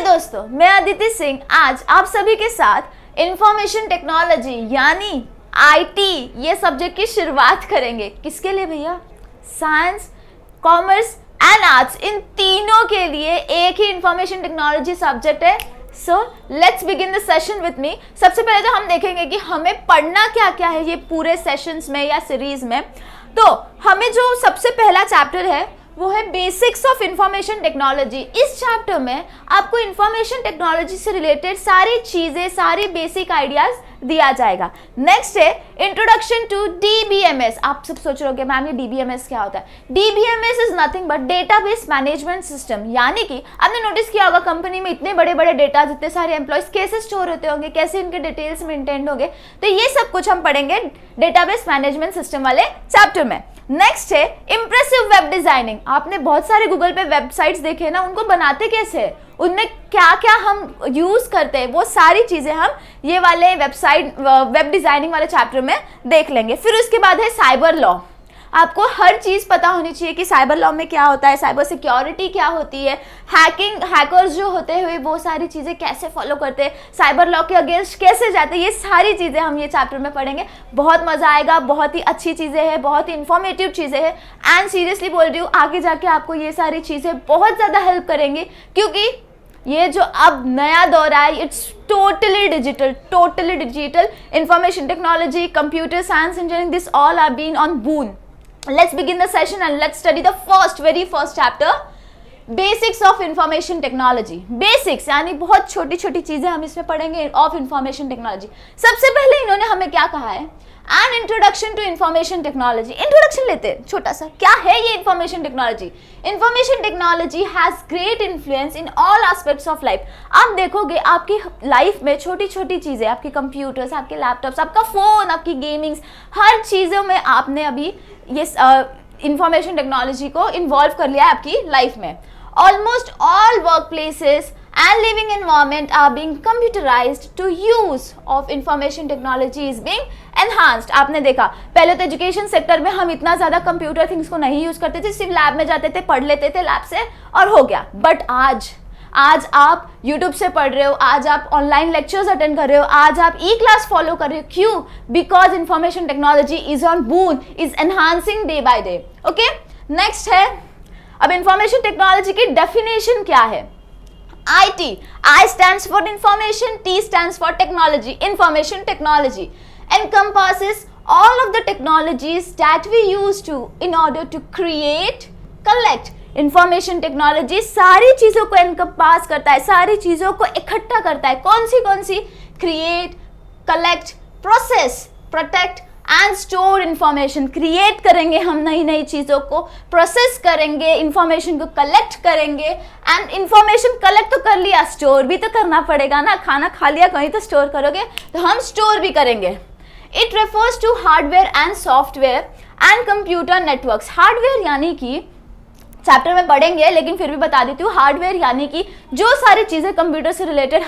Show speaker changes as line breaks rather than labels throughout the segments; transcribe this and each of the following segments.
दोस्तों, मैं अदिति सिंह आज आप सभी के साथ इंफॉर्मेशन टेक्नोलॉजी यानी आईटी ये सब्जेक्ट की शुरुआत करेंगे। किसके लिए भैया? साइंस, कॉमर्स एंड आर्ट्स, इन तीनों के लिए एक ही इंफॉर्मेशन टेक्नोलॉजी सब्जेक्ट है। So let's begin the session with me. सबसे पहले तो हम देखेंगे कि हमें पढ़ना क्या क्या है ये पूरे सेशंस में या सीरीज में। तो हमें जो सबसे पहला चैप्टर है वो है बेसिक्स ऑफ इंफॉर्मेशन टेक्नोलॉजी। इस चैप्टर में आपको इंफॉर्मेशन टेक्नोलॉजी से रिलेटेड सारी चीजें, सारी बेसिक आइडियाज दिया जाएगा। नेक्स्ट है इंट्रोडक्शन टू डीबीएमएस। आप सब सोच रहे हो मैम ये डीबीएमएस क्या होता है? DBMS is nothing but database management system, यानी कि आपने नोटिस किया होगा कंपनी में इतने बड़े बड़े डेटा, जितने सारे एम्प्लॉयज कैसे स्टोर होते होंगे, कैसे इनके डिटेल्स मेंटेन होंगे, तो ये सब कुछ हम पढ़ेंगे डेटाबेस मैनेजमेंट सिस्टम वाले चैप्टर में। नेक्स्ट है इंप्रेसिव वेब डिजाइनिंग। आपने बहुत सारे गूगल पे वेबसाइट्स देखे ना, उनको बनाते कैसे है, उनमें क्या क्या हम यूज करते हैं, वो सारी चीजें हम ये वाले वेब डिजाइनिंग वाले चैप्टर में देख लेंगे। फिर उसके बाद है साइबर लॉ। आपको हर चीज पता होनी चाहिए कि साइबर लॉ में क्या होता है, साइबर सिक्योरिटी क्या होती है, हैकर्स जो होते हैं वो सारी चीजें कैसे फॉलो करते हैं, साइबर लॉ के अगेंस्ट कैसे जाते हैं, ये सारी चीजें हम ये चैप्टर में पढ़ेंगे। बहुत मजा आएगा, बहुत ही अच्छी चीजें हैं, बहुत ही इंफॉर्मेटिव चीजें हैं एंड सीरियसली बोल रही हूँ आगे जाके आपको ये सारी चीजें बहुत ज्यादा हेल्प करेंगी, क्योंकि ये जो अब नया दौर है it's totally digital information technology, computer science, engineering, this all are been on boon. Let's begin the session and let's study the very first chapter, basics of information technology. Basics यानी बहुत छोटी छोटी चीजें हम इसमें पढ़ेंगे ऑफ इंफॉर्मेशन टेक्नोलॉजी। सबसे पहले इन्होंने हमें क्या कहा है? An introduction to information technology. Introduction लेते हैं छोटा सा, क्या है ये information technology? Information technology has great influence in all aspects of life. आप देखोगे आपकी लाइफ में छोटी छोटी चीजें, आपके कंप्यूटर्स, आपके लैपटॉप्स, आपका फोन, आपकी गेमिंग्स, हर चीजों में आपने अभी ये इंफॉर्मेशन टेक्नोलॉजी को इन्वॉल्व कर लिया है आपकी लाइफ में। Almost all workplaces and living environment are being computerized to use of information technology is being enhanced। आपने देखा पहले तो एजुकेशन सेक्टर में हम इतना ज्यादा कंप्यूटर थिंग्स को नहीं यूज करते थे, सिर्फ लैब में जाते थे, पढ़ लेते थे लैब से और हो गया। बट आज आप YouTube से पढ़ रहे हो, आज आप ऑनलाइन लेक्चर्स अटेंड कर रहे हो, आज आप ई क्लास फॉलो कर रहे हो। क्यों? Because information technology is on boon, is enhancing day by day. Okay, next है अब इंफॉर्मेशन टेक्नोलॉजी की डेफिनेशन क्या है? IT, I stands for information, T stands for technology. Information technology encompasses all of the technologies that we use to in order to create, collect। Information technology सारी चीजों को encompass करता है, सारी चीजों को इकट्ठा करता है। कौन सी? Create, collect, process, protect and store information. Create करेंगे हम नई चीजों को, प्रोसेस करेंगे, इंफॉर्मेशन को कलेक्ट करेंगे एंड इंफॉर्मेशन कलेक्ट तो कर लिया, स्टोर भी तो करना पड़ेगा ना। खाना खा लिया कहीं तो स्टोर करोगे, तो हम स्टोर भी करेंगे। It refers to hardware and software and computer networks. Hardware यानी कि चैप्टर में पढ़ेंगे लेकिन फिर भी बता देती हूँ, हार्डवेयर यानी कि जो सारी चीजें कंप्यूटर से रिलेटेड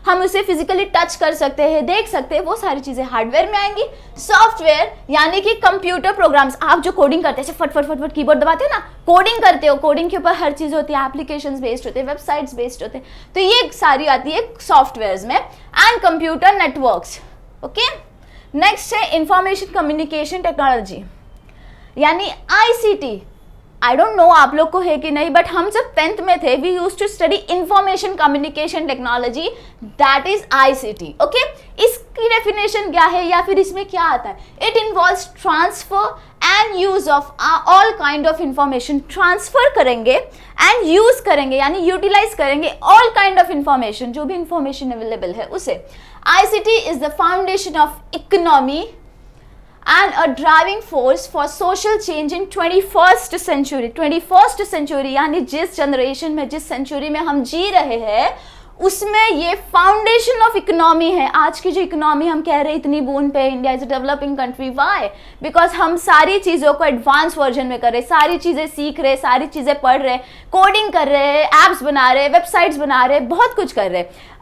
हम उसे फिजिकली टच कर सकते हैं, देख सकते हैं, वो सारी चीजें हार्डवेयर में आएंगी। सॉफ्टवेयर यानी कि कंप्यूटर प्रोग्राम्स, आप जो कोडिंग करते हैं, फट कीबोर्ड दबाते हो ना, कोडिंग करते हो, कोडिंग के ऊपर हर चीज होती है, एप्लीकेशंस बेस्ड होते हैं, वेबसाइट्स बेस्ड होते हैं, तो ये सारी आती है सॉफ्टवेयर्स में। And computer networks. Okay, next है इंफॉर्मेशन कम्युनिकेशन टेक्नोलॉजी यानी आईसीटी। आई डोंट नो आप लोग को है कि नहीं, बट हम जब 10th में थे we used to study information communication technology, that is ICT. Okay, इसकी डेफिनेशन क्या है या फिर इसमें क्या आता है? It involves transfer and use of all kind of information. Transfer करेंगे एंड यूज करेंगे यानी यूटिलाइज करेंगे ऑल काइंड ऑफ इंफॉर्मेशन, जो भी इंफॉर्मेशन अवेलेबल है उसे। ICT is the foundation of economy and a driving force for social change in 21st century। 21st century यानी जिस जनरेशन में, जिस सेंचुरी में हम जी रहे हैं उसमें ये फाउंडेशन ऑफ इकोनॉमी है। आज की जो इकोनॉमी हम कह रहे हैं इतनी बून पे, India is a developing country. Why? Because हम सारी चीज़ों को एडवांस वर्जन में कर रहे हैं, सारी चीज़ें सीख रहे, सारी चीज़ें पढ़ रहे, कोडिंग कर रहे, एप्स बना रहे, वेबसाइट्स बना रहे, बहुत कुछ कर रहे।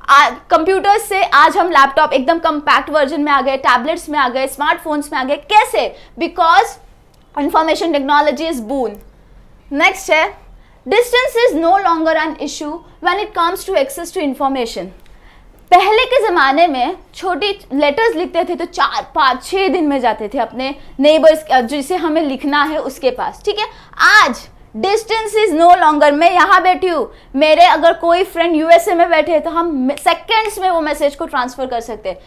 कंप्यूटर्स से आज हम लैपटॉप एकदम कम्पैक्ट वर्जन में आ गए, टैबलेट्स में आ गए, स्मार्टफोन्स में आ गए। कैसे? Because information technology is boon. Next है distance is no longer an issue when it comes to access to information. पहले के ज़माने में छोटी लेटर्स लिखते थे तो 4, 5, 6 दिन में जाते थे अपने नेबर्स जिसे हमें लिखना है उसके पास, ठीक है। आज डिस्टेंस इज नो लॉन्गर, मैं यहाँ बैठी हूँ, मेरे अगर कोई फ्रेंड यूएसए में बैठे तो हम सेकेंड्स में वो मैसेज को ट्रांसफर कर सकते हैं।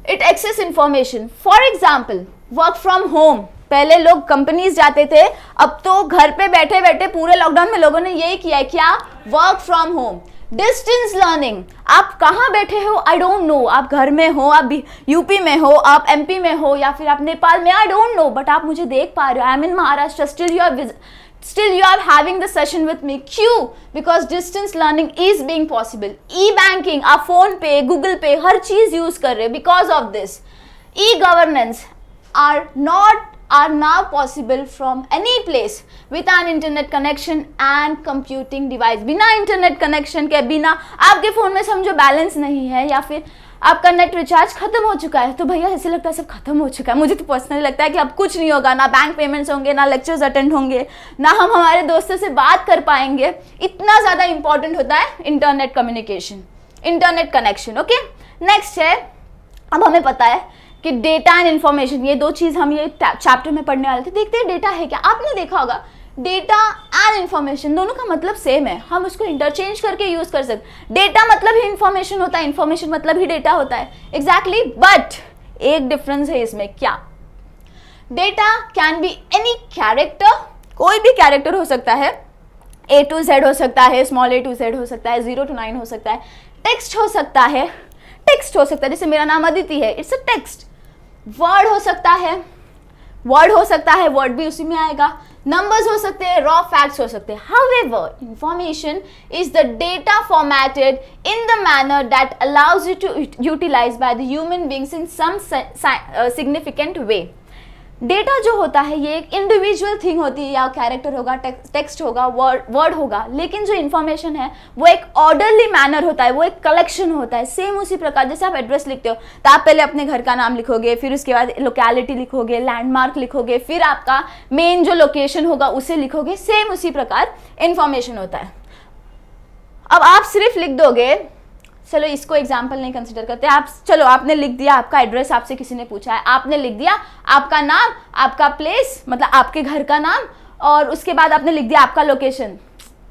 It access information. For example work from home, पहले लोग कंपनीज जाते थे, अब तो घर पे बैठे बैठे पूरे लॉकडाउन में लोगों ने यही किया है, क्या, work from home. Distance learning, आप कहाँ बैठे हो आई डोंट नो, आप घर में हो, आप यूपी में हो, आप एमपी में हो, या फिर आप नेपाल में, आई डोंट नो, बट आप मुझे देख पा रहे हो। I am in Maharashtra, still you are having the session with me. क्यों? Because distance learning is being possible. E-banking, आप फोन पे, गूगल पे हर चीज यूज कर रहे हो because of this. E-governance are now possible from any place with an internet connection and computing device. बिना internet connection के, बिना आपके फोन में समझो बैलेंस नहीं है या फिर आपका नेट रिचार्ज खत्म हो चुका है, तो भैया ऐसे लगता है सब खत्म हो चुका है। मुझे तो पर्सनली लगता है कि अब कुछ नहीं होगा, ना बैंक पेमेंट्स होंगे, ना लेक्चर्स अटेंड होंगे, ना हम हमारे दोस्तों से बात कर पाएंगे। इतना ज़्यादा इंपॉर्टेंट होता है internet communication, internet connection. Okay, next है, अब हमें पता है कि डेटा एंड इन्फॉर्मेशन, ये दो चीज़ हम ये चैप्टर में पढ़ने वाले थे। देखते हैं डेटा है क्या। आपने देखा होगा डेटा एंड इन्फॉर्मेशन दोनों का मतलब सेम है, हम उसको इंटरचेंज करके यूज कर सकते। डेटा मतलब ही इन्फॉर्मेशन होता है, इन्फॉर्मेशन मतलब ही डेटा होता है, एग्जैक्टली। बट एक डिफरेंस है इसमें, क्या? Data can be any character, कोई भी कैरेक्टर हो सकता है, A to Z हो सकता है, स्मॉल a to Z हो सकता है, 0 to 9 हो सकता है, टेक्स्ट हो सकता है, टेक्स्ट हो सकता है, जैसे मेरा नाम अदिति है, इट्स अ टेक्स्ट। वर्ड हो सकता है, वर्ड हो सकता है, वर्ड भी उसी में आएगा। नंबर्स हो सकते हैं, रॉ फैक्ट्स हो सकते हैं। However, information is the data formatted in the manner that allows you to utilise by the human beings in some significant way. Data जो होता है ये एक इंडिविजुअल थिंग होती है, या कैरेक्टर होगा, टेक्स्ट होगा, वर्ड होगा, लेकिन जो इन्फॉर्मेशन है वो एक ऑर्डरली मैनर होता है, वो एक कलेक्शन होता है। सेम उसी प्रकार जैसे आप एड्रेस लिखते हो तो आप पहले अपने घर का नाम लिखोगे, फिर उसके बाद लोकेलिटी लिखोगे, लैंडमार्क लिखोगे, फिर आपका मेन जो लोकेशन होगा उसे लिखोगे। सेम उसी प्रकार इन्फॉर्मेशन होता है। अब आप सिर्फ लिख दोगे, चलो इसको एग्जाम्पल नहीं कंसिडर करते, आप चलो आपने लिख दिया आपका एड्रेस, आपसे किसी ने पूछा है, आपने लिख दिया आपका नाम, आपका प्लेस मतलब आपके घर का नाम, और उसके बाद आपने लिख दिया आपका लोकेशन।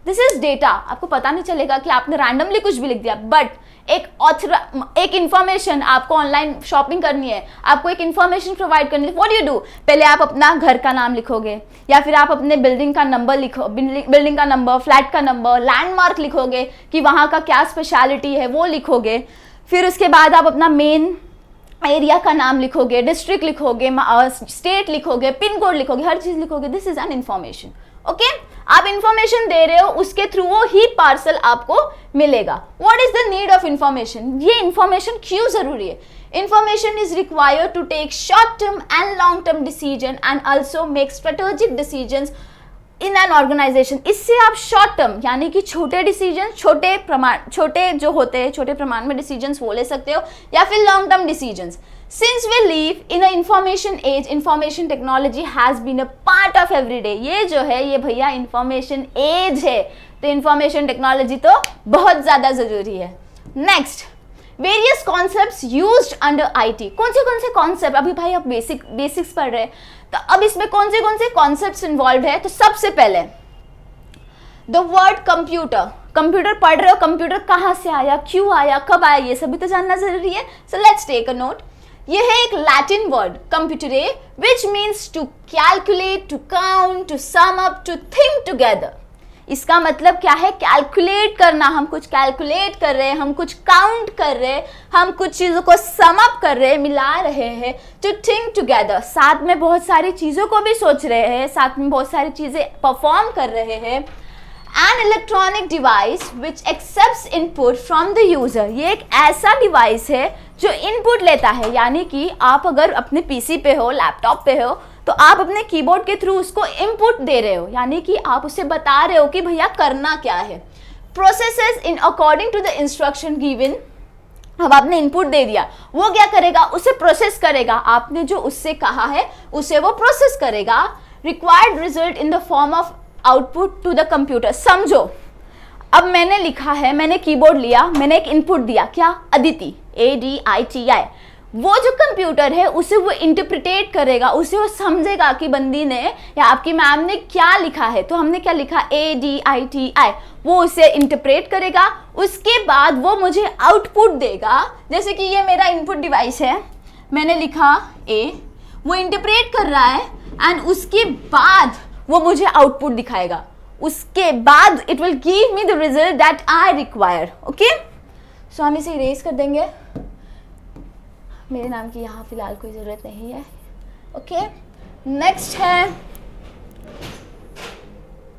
This is data. आपको पता नहीं चलेगा कि आपने रैंडमली कुछ भी लिख दिया, बट एक इंफॉर्मेशन, आपको ऑनलाइन शॉपिंग करनी है, आपको एक इंफॉर्मेशन प्रोवाइड करनी है, व्हाट यू डू, पहले आप अपना घर का नाम लिखोगे, या फिर आप अपने बिल्डिंग का नंबर लिखो, बिल्डिंग का नंबर, फ्लैट का नंबर, लैंडमार्क लिखोगे कि वहाँ का क्या स्पेशलिटी है वो लिखोगे। फिर उसके बाद आप अपना मेन एरिया का नाम लिखोगे, डिस्ट्रिक्ट लिखोगे, स्टेट लिखोगे, पिन कोड लिखोगे, हर चीज लिखोगे। This is an information. Okay, आप इंफॉर्मेशन दे रहे हो, उसके थ्रू वो ही पार्सल आपको मिलेगा। What is the need of information? ये इंफॉर्मेशन क्यों जरूरी है? Information is required to take short term and long term decision and also make strategic decisions in an organisation. इससे आप शॉर्ट टर्म यानी कि छोटे डिसीजन, छोटे जो होते हैं छोटे प्रमाण में डिसीजंस वो ले सकते हो, या फिर long term decisions. Since we live in a information age, information technology has been a part of everyday। ये जो है ये भैया information age है, तो information technology तो बहुत ज़्यादा ज़रूरी है। Next, various concepts used under IT। कौन से कॉन्सेप्ट, अभी भाई आप बेसिक्स पढ़ रहे हैं तो अब इसमें कौन से कॉन्सेप्ट्स इन्वॉल्व है? तो सबसे पहले द वर्ड कंप्यूटर। कंप्यूटर पढ़ रहे हो, कंप्यूटर कहाँ से आया, क्यों आया, कब आया, ये सभी तो जानना जरूरी है। So let's take a note. ये है एक लैटिन वर्ड कंप्यूटरे, which means to calculate, to count, to sum up, to think together. इसका मतलब क्या है? कैलकुलेट करना, हम कुछ कैलकुलेट कर रहे हैं, हम कुछ काउंट कर रहे हैं, हम कुछ चीज़ों को सम अप कर रहे हैं, मिला रहे हैं। टू थिंक टुगेदर, साथ में बहुत सारी चीज़ों को भी सोच रहे हैं, साथ में बहुत सारी चीज़ें परफॉर्म कर रहे हैं। An electronic device which accepts input from the user। ये एक ऐसा डिवाइस है जो इनपुट लेता है, यानी कि आप अगर अपने पीसी पे हो, लैपटॉप पे हो, तो आप अपने कीबोर्ड के थ्रू उसको इनपुट दे रहे हो, यानी कि आप उसे बता रहे हो कि भैया करना क्या है। Processes in according to the instruction given. अब आपने इनपुट दे दिया, वो क्या करेगा? उसे प्रोसेस करेगा, आपने जो उससे कहा है उसे वो प्रोसेस करेगा। Required result in the form of output to the computer. समझो, अब मैंने लिखा है, मैंने कीबोर्ड लिया, मैंने एक इनपुट दिया, क्या? अदिति, ADITI। वो जो कंप्यूटर है उसे वो इंटरप्रिटेट करेगा, उसे वो समझेगा कि बंदी ने या आपकी मैम ने क्या लिखा है। तो हमने क्या लिखा? ADITI। वो उसे इंटरप्रेट करेगा, उसके बाद वो मुझे आउटपुट देगा। जैसे कि ये मेरा इनपुट डिवाइस है, मैंने लिखा A, वो इंटरप्रेट कर रहा है एंड उसके बाद वो मुझे आउटपुट दिखाएगा। उसके बाद it will give me the result that I require. Okay, so हम इसे इरेज कर देंगे, मेरे नाम की यहाँ फिलहाल कोई ज़रूरत नहीं है। ओके, नेक्स्ट है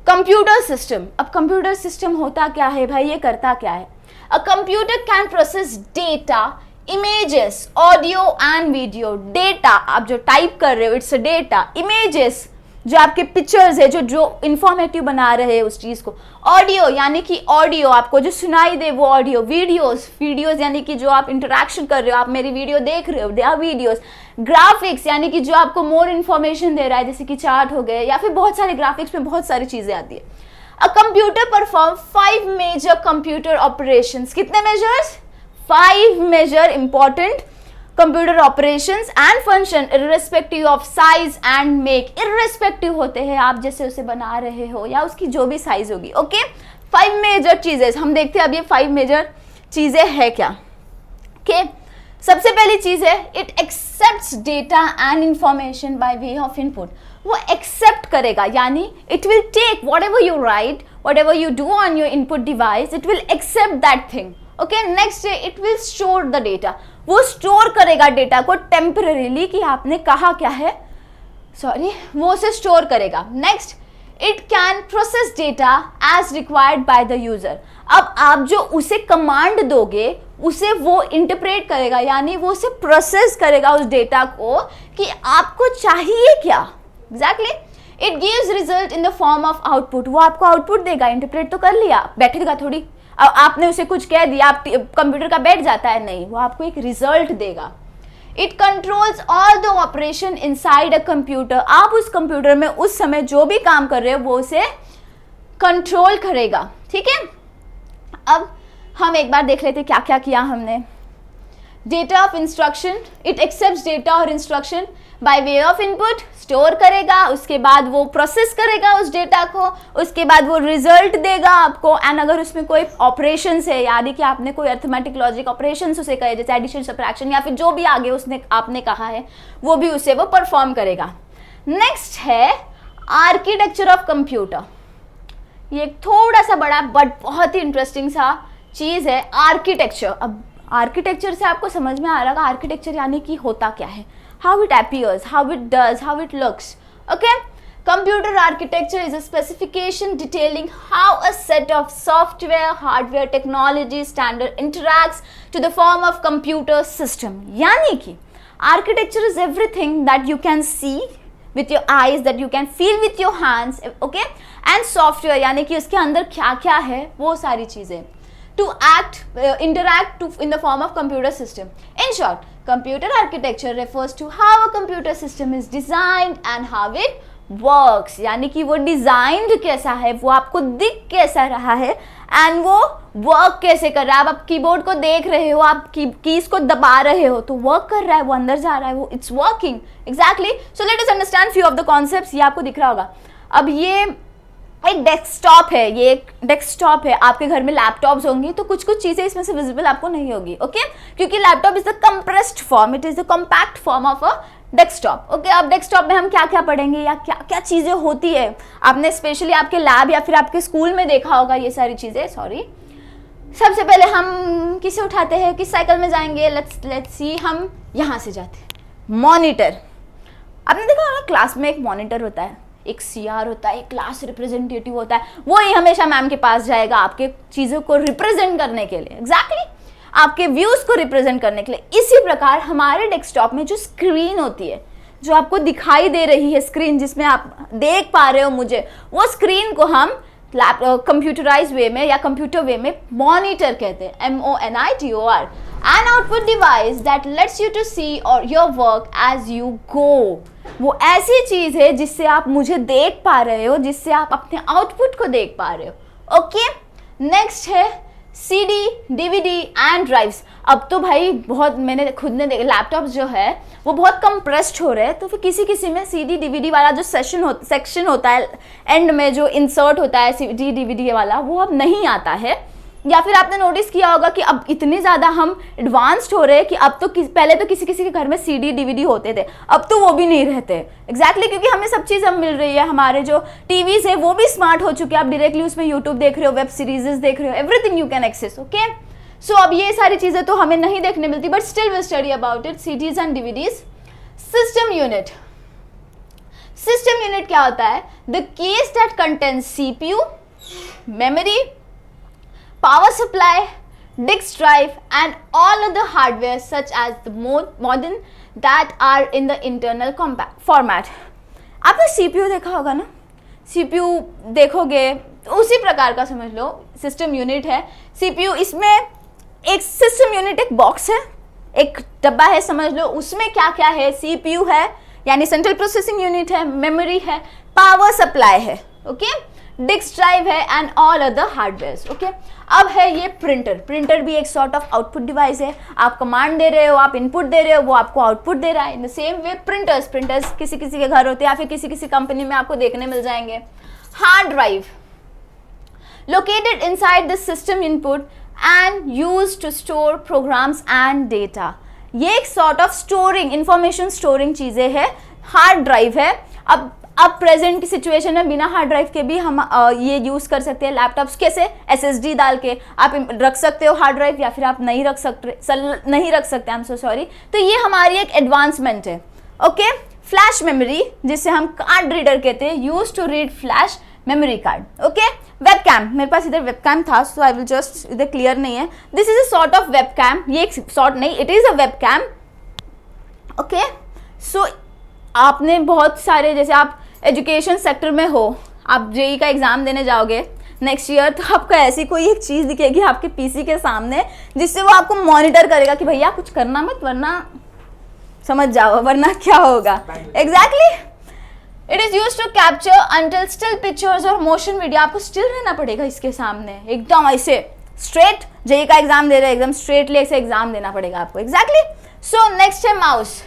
कंप्यूटर सिस्टम। अब कंप्यूटर सिस्टम होता क्या है भाई, ये करता क्या है? A computer can process data, images, audio and video. Data आप जो टाइप कर रहे हो, इट्स अ डेटा। इमेजेस जो आपके पिक्चर्स है, जो इंफॉर्मेटिव बना रहे हैं उस चीज़ को। ऑडियो यानी कि ऑडियो आपको जो सुनाई दे वो ऑडियो। वीडियोस यानी कि जो आप इंटरेक्शन कर रहे हो, आप मेरी वीडियो देख रहे हो, दे आर वीडियोस। ग्राफिक्स यानी कि जो आपको मोर इन्फॉर्मेशन दे रहा है, जैसे कि चार्ट हो गए या फिर बहुत सारे ग्राफिक्स में बहुत सारी चीज़ें आती है। A computer perform 5 major computer operations. कितने majors? 5 major important computer operations and function irrespective of size and make. Irrespective होते हैं आप जैसे उसे बना रहे हो या उसकी जो भी साइज होगी। ओके, 5 मेजर चीजें हम देखते हैं अब ये 5 मेजर चीजें है क्या। ओके, सबसे पहली चीज है it accepts data and information by way of input. वो एक्सेप्ट करेगा यानी it will take whatever you write, whatever you do on your input device, it will accept that thing. Okay, next है it will store the data. वो store करेगा data को temporarily, कि आपने कहा क्या है, वो उसे स्टोर करेगा। Next, it can process data as required by the user. अब आप जो उसे कमांड दोगे उसे वो इंटरप्रेट करेगा, यानी वो उसे प्रोसेस करेगा उस डेटा को कि आपको चाहिए क्या exactly. It gives result in the form of output. वो आपको आउटपुट देगा, इंटरप्रेट तो कर लिया, बैठेगा थोड़ी। अब आपने उसे कुछ कह दिया, आप कंप्यूटर का बैठ जाता है, नहीं, वो आपको एक रिजल्ट देगा। It controls all the operation inside a computer. आप उस कंप्यूटर में उस समय जो भी काम कर रहे हो वो उसे कंट्रोल करेगा। ठीक है, अब हम एक बार देख लेते क्या क्या किया हमने। Data of instruction, it accepts data और instruction by way of input, store करेगा, उसके बाद वो प्रोसेस करेगा उस डेटा को, उसके बाद वो रिजल्ट देगा आपको। एंड अगर उसमें कोई ऑपरेशंस है, यानी कि आपने कोई अर्थमेटिक लॉजिक ऑपरेशंस उसे कहे, जैसे एडिशन, सब्ट्रैक्शन या फिर जो भी आगे उसने आपने कहा है वो भी उसे वो परफॉर्म करेगा। नेक्स्ट है आर्किटेक्चर ऑफ कंप्यूटर। ये थोड़ा सा बड़ा बट बहुत ही इंटरेस्टिंग सा चीज़ है आर्किटेक्चर। अब आर्किटेक्चर से आपको समझ में आ रहा है आर्किटेक्चर यानी कि होता क्या है, how it appears, how it does, how it looks. Okay, computer architecture is a specification detailing how a set of software, hardware, technology, standard interacts to the form of computer system. यानी कि architecture is everything that you can see with your eyes, that you can feel with your hands. Okay, and software यानी कि उसके अंदर क्या क्या है वो सारी चीजें to interact in the form of computer system. In short, computer architecture refers to how a computer system is designed and how it works. यानी कि वो डिजाइंड कैसा है, वो आपको दिख कैसा रहा है एंड वो वर्क कैसे कर रहा है। आप कीबोर्ड को देख रहे हो, आप कीज को दबा रहे हो तो वर्क कर रहा है, वो अंदर जा रहा है, वो it's working exactly. So let us understand few of the concepts. ये आपको दिख रहा होगा। अब ये एक डेस्कटॉप है, ये एक डेस्कटॉप है। आपके घर में लैपटॉप्स होंगी तो कुछ कुछ चीज़ें इसमें से विजिबल आपको नहीं होगी। ओके, क्योंकि laptop is the compressed form, it is the compact form of a desktop. Okay, अब डेस्कटॉप में हम क्या क्या पढ़ेंगे या क्या क्या चीज़ें होती है, आपने स्पेशली आपके लैब या फिर आपके स्कूल में देखा होगा ये सारी चीज़ें। सबसे पहले हम किसे उठाते हैं, किस साइकिल में जाएंगे, लेट्स सी, हम यहाँ से जाते हैं। मॉनिटर, आपने देखा होगा क्लास में एक मॉनिटर होता है, एक CR होता है, एक क्लास रिप्रेजेंटेटिव होता है, वो ही हमेशा मैम के पास जाएगा आपके चीज़ों को रिप्रेजेंट करने के लिए, एग्जैक्टली आपके व्यूज़ को रिप्रेजेंट करने के लिए। इसी प्रकार हमारे डेस्कटॉप में जो स्क्रीन होती है, जो आपको दिखाई दे रही है स्क्रीन जिसमें आप देख पा रहे हो मुझे, वो स्क्रीन को हम कंप्यूटराइज वे में या कंप्यूटर वे में मॉनिटर कहते हैं, MONITOR, an output device that lets you to see और your work as you go. वो ऐसी चीज है जिससे आप मुझे देख पा रहे हो, जिससे आप अपने आउटपुट को देख पा रहे हो। ओके, नेक्स्ट है CD, DVD एंड ड्राइव्स। अब तो भाई बहुत, मैंने खुद ने देखा लैपटॉप जो है वो बहुत कंप्रेस्ड हो रहे हैं, तो फिर किसी किसी में CD DVD वाला जो सेक्शन होता है एंड में, जो इंसर्ट होता है CD DVD वाला, वो अब नहीं आता है। या फिर आपने नोटिस किया होगा कि अब इतने ज़्यादा हम एडवांस्ड हो रहे हैं कि अब तो पहले तो किसी किसी के घर में CD DVD होते थे, अब तो वो भी नहीं रहते। एग्जैक्टली क्योंकि हमें सब चीज़ अब मिल रही है, हमारे जो टीवीज़ है वो भी स्मार्ट हो चुके हैं, आप डायरेक्टली उसमें यूट्यूब देख रहे हो, वेब सीरीज देख रहे हो, everything you can access. Okay, so अब ये सारी चीज़ें तो हमें नहीं देखने मिलती, but still we study about it, CDs and DVDs। System unit, system unit क्या होता है? The case that contains CPU, memory, power supply, disk drive and all other hardware such as the modern that are in the internal format। आपने CPU देखा होगा ना, CPU देखोगे तो उसी प्रकार का समझ लो सिस्टम यूनिट है CPU। इसमें एक सिस्टम यूनिट एक बॉक्स है, एक डब्बा है समझ लो, उसमें क्या क्या है? CPU है यानी सेंट्रल प्रोसेसिंग यूनिट है, मेमोरी है, पावर सप्लाई है, ओके, डिस्क ड्राइव है and all other hardware. Okay, अब है ये प्रिंटर। प्रिंटर भी एक सॉर्ट ऑफ आउटपुट डिवाइस है, आप कमांड दे रहे हो, आप इनपुट दे रहे हो, वो आपको आउटपुट दे रहा है। In the same way printers किसी किसी के घर होते हैं या फिर किसी किसी कंपनी में आपको देखने मिल जाएंगे। Hard drive located inside the system input and used to store programs and data. ये एक sort of storing, information storing चीजें है, हार्ड ड्राइव है। अब प्रेजेंट की सिचुएशन में बिना हार्ड ड्राइव के भी हम ये यूज़ कर सकते हैं लैपटॉप्स। कैसे? SSD डाल के आप रख सकते हो हार्ड ड्राइव, या फिर आप नहीं रख सकते, आई एम सो सॉरी। तो ये हमारी एक एडवांसमेंट है। ओके, फ्लैश मेमोरी जिसे हम कार्ड रीडर कहते हैं, use to read flash memory card. Okay, webcam, मेरे पास इधर वेबकैम था, सो आई विल जस्ट, इधर क्लियर नहीं है, this is a sort of webcam. ये एक सॉर्ट नहीं, it is a webcam. Okay, so आपने बहुत सारे, जैसे आप एजुकेशन सेक्टर में हो, आप JEE का एग्ज़ाम देने जाओगे नेक्स्ट ईयर, तो आपको ऐसी कोई एक चीज़ दिखेगी आपके PC के सामने जिससे वो आपको मॉनिटर करेगा कि भैया कुछ करना मत, वरना समझ जाओ, वरना क्या होगा। Exactly, it is use to capture until still pictures और मोशन वीडियो। आपको स्टिल रहना पड़ेगा इसके सामने, एकदम ऐसे स्ट्रेट। JEE का एग्ज़ाम दे रहे हैं, एकदम स्ट्रेटली ऐसे एग्ज़ाम देना पड़ेगा आपको। एग्जैक्टली। सो नेक्स्ट है माउस।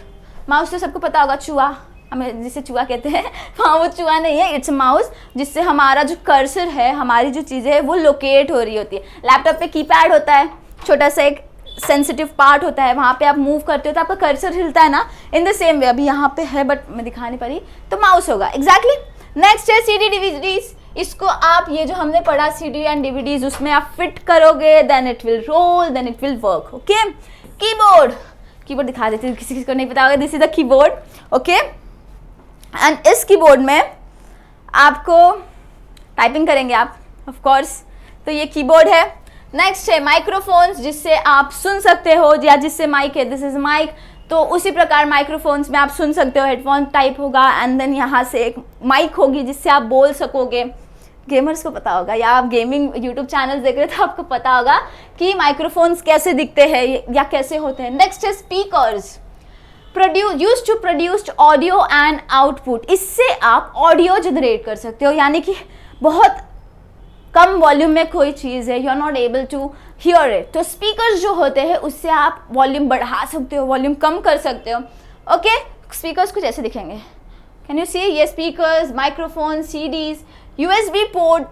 माउस तो सबको पता होगा, चूहा, हमें जिसे चूहा कहते हैं, हाँ वो चूहा नहीं है, इट्स माउस, जिससे हमारा जो कर्सर है, हमारी जो चीज़ें है वो लोकेट हो रही होती है। लैपटॉप पे कीपैड होता है, छोटा सा एक सेंसिटिव पार्ट होता है, वहाँ पे आप मूव करते हो तो आपका कर्सर हिलता है ना। इन द सेम वे, अभी यहाँ पे है बट मैं दिखा नहीं पा रही, तो माउस होगा। एग्जैक्टली। नेक्स्ट है CD DVDs। इसको आप, ये जो हमने पढ़ा CD एंड DVDs, उसमें आप फिट करोगे, then it will roll, then it will work. Okay, keyboard, keyboard दिखा देती हूँ, किसी किसी को नहीं पता होगा, this is the keyboard. Okay, and इस कीबोर्ड में आपको टाइपिंग करेंगे आप, ऑफ कोर्स, तो ये कीबोर्ड है। नेक्स्ट है माइक्रोफोन्स, जिससे आप सुन सकते हो, या जिससे माइक है, दिस इज माइक, तो उसी प्रकार माइक्रोफोन्स में आप सुन सकते हो, हेडफोन टाइप होगा, एंड देन यहाँ से एक माइक होगी जिससे आप बोल सकोगे। गेमर्स को पता होगा, या आप गेमिंग यूट्यूब चैनल्स देख रहे हो तो आपको पता होगा कि माइक्रोफोन्स कैसे दिखते हैं या कैसे होते हैं। नेक्स्ट है speakers, use to produced audio and output. इससे आप ऑडियो जनरेट कर सकते हो, यानी कि बहुत कम वॉल्यूम में कोई चीज़ है, you are not able to hear it, तो स्पीकर्स जो होते हैं उससे आप वॉल्यूम बढ़ा सकते हो, वॉल्यूम कम कर सकते हो। ओके, स्पीकर्स कुछ ऐसे दिखेंगे, कैन यू सी, ये speakers, microphone, CDs, USB port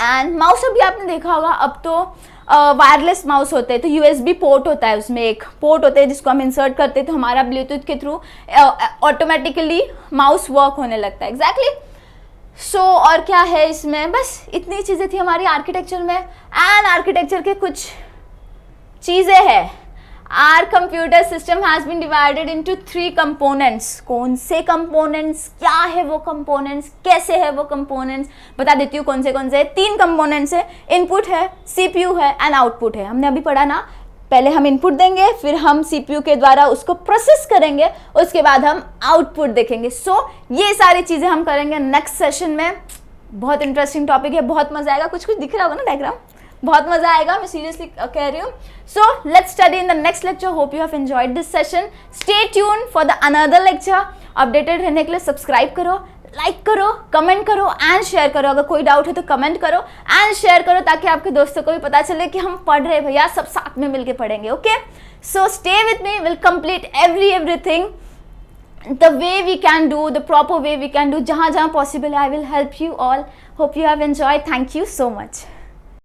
and mouse. अभी आपने देखा होगा, अब तो वायरलेस माउस होते हैं, तो USB पोर्ट होता है, उसमें एक पोर्ट होता है जिसको हम इंसर्ट करते हैं, तो हमारा ब्लूटूथ के थ्रू ऑटोमेटिकली माउस वर्क होने लगता है। एग्जैक्टली। सो और क्या है इसमें, बस इतनी चीज़ें थी हमारी आर्किटेक्चर में। एंड आर्किटेक्चर के कुछ चीज़ें हैं। Our computer system has been divided into 3 components. कौन से कंपोनेंट्स, क्या है वो कंपोनेंट्स, कैसे है वो कंपोनेंट्स, बता देती हूँ कौन से 3 कंपोनेंट्स है। इनपुट है, CPU है एंड आउटपुट है। हमने अभी पढ़ा ना, पहले हम इनपुट देंगे, फिर हम CPU के द्वारा उसको प्रोसेस करेंगे, उसके बाद हम आउटपुट देखेंगे। सो ये सारी चीज़ें हम करेंगे नेक्स्ट सेशन में। बहुत इंटरेस्टिंग टॉपिक है, बहुत मजा आएगा। कुछ कुछ दिख रहा होगा ना डायग्राम, बहुत मजा आएगा, मैं सीरियसली कह रही हूँ। So let's study in the next lecture. Hope you have enjoyed this session. Stay tune for the another lecture. Updated रहने के लिए सब्सक्राइब करो, लाइक करो, कमेंट करो एंड शेयर करो। अगर कोई डाउट है तो कमेंट करो एंड शेयर करो, ताकि आपके दोस्तों को भी पता चले कि हम पढ़ रहे हैं भैया, सब साथ में मिलके पढ़ेंगे। Okay, so stay with me, will complete everything the way we can do, the proper way we can do, जहाँ जहाँ possible I will help you all. Hope you have enjoyed. Thank you so much.